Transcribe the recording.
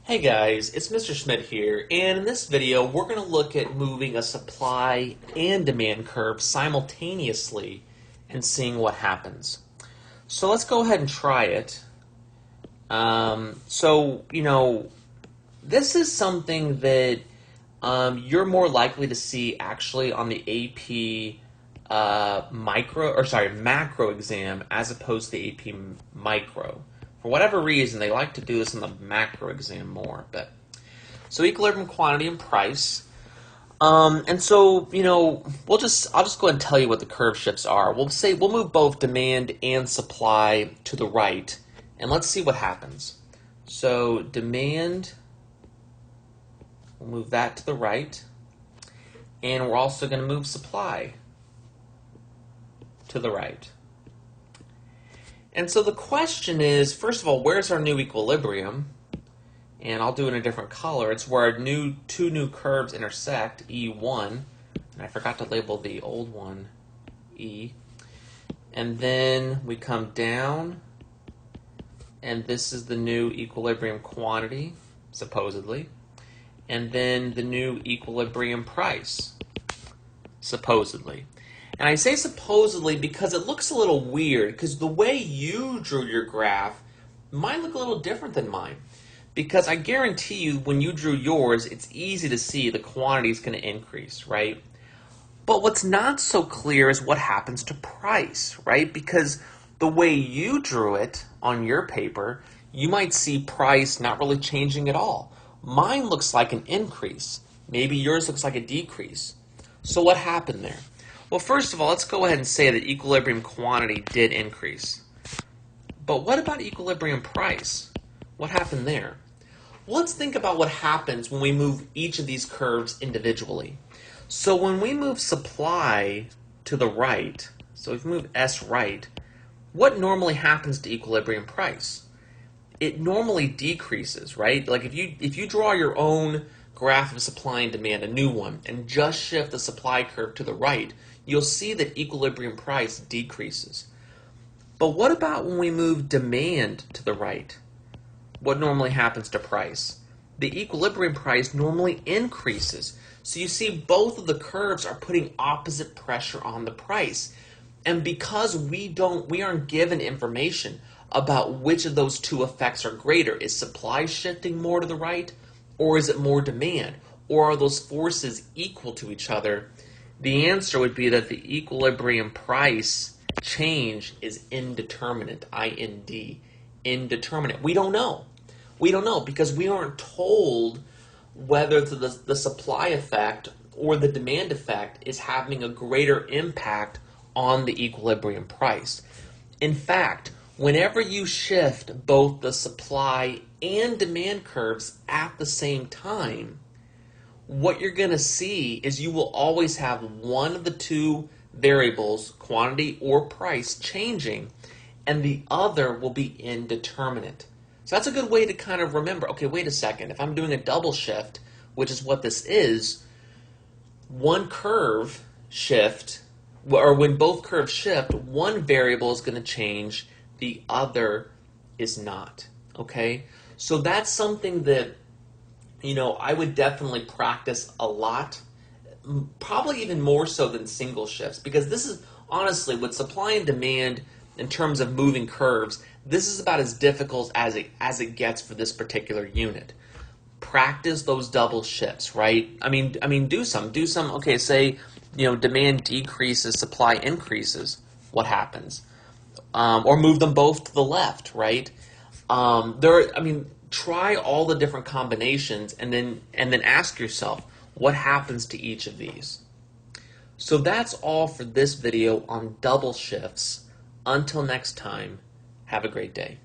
Hey guys, it's Mr. Schmidt here, and in this video we're going to look at moving a supply and demand curve simultaneously and seeing what happens. So let's go ahead and try it. This is something that you're more likely to see actually on the AP macro exam as opposed to the AP micro. For whatever reason, they like to do this in the macro exam more. So equilibrium, quantity, and price. I'll just go ahead and tell you what the curve shifts are. We'll move both demand and supply to the right, and let's see what happens. So demand, we'll move that to the right, and we're also going to move supply to the right. And so the question is, first of all, where's our new equilibrium? And I'll do it in a different color. It's where our two new curves intersect, E1, and I forgot to label the old one E. And then we come down, and this is the new equilibrium quantity, supposedly. And then the new equilibrium price, supposedly. And I say supposedly because it looks a little weird, because the way you drew your graph might look a little different than mine. Because I guarantee you, when you drew yours, it's easy to see the quantity is going to increase, right? But what's not so clear is what happens to price, right? Because the way you drew it on your paper, you might see price not really changing at all. Mine looks like an increase. Maybe yours looks like a decrease. So what happened there? Well, first of all, let's go ahead and say that equilibrium quantity did increase. But what about equilibrium price? What happened there? Well, let's think about what happens when we move each of these curves individually. So when we move supply to the right, so if we move S right, what normally happens to equilibrium price? It normally decreases, right? Like if you draw your own graph of supply and demand, a new one, and just shift the supply curve to the right, you'll see that equilibrium price decreases. But what about when we move demand to the right? What normally happens to price? The equilibrium price normally increases. So you see both of the curves are putting opposite pressure on the price. And because we aren't given information about which of those two effects are greater, is supply shifting more to the right, or is it more demand? Or are those forces equal to each other? The answer would be that the equilibrium price change is indeterminate, I-N-D, indeterminate. We don't know. We don't know because we aren't told whether the supply effect or the demand effect is having a greater impact on the equilibrium price. In fact, whenever you shift both the supply and demand curves at the same time, what you're going to see is you will always have one of the two variables, quantity or price, changing, and the other will be indeterminate. So that's a good way to kind of remember, okay, wait a second, if I'm doing a double shift, which is what this is, one curve shift, or when both curves shift, one variable is going to change, the other is not, okay? So that's something that, I would definitely practice a lot, probably even more so than single shifts, because this is, honestly, with supply and demand in terms of moving curves, this is about as difficult as it gets for this particular unit. Practice those double shifts, right? I mean, do some. Okay, say, demand decreases, supply increases. What happens? Or move them both to the left, right? Try all the different combinations, and then ask yourself, what happens to each of these? So that's all for this video on double shifts. Until next time, have a great day.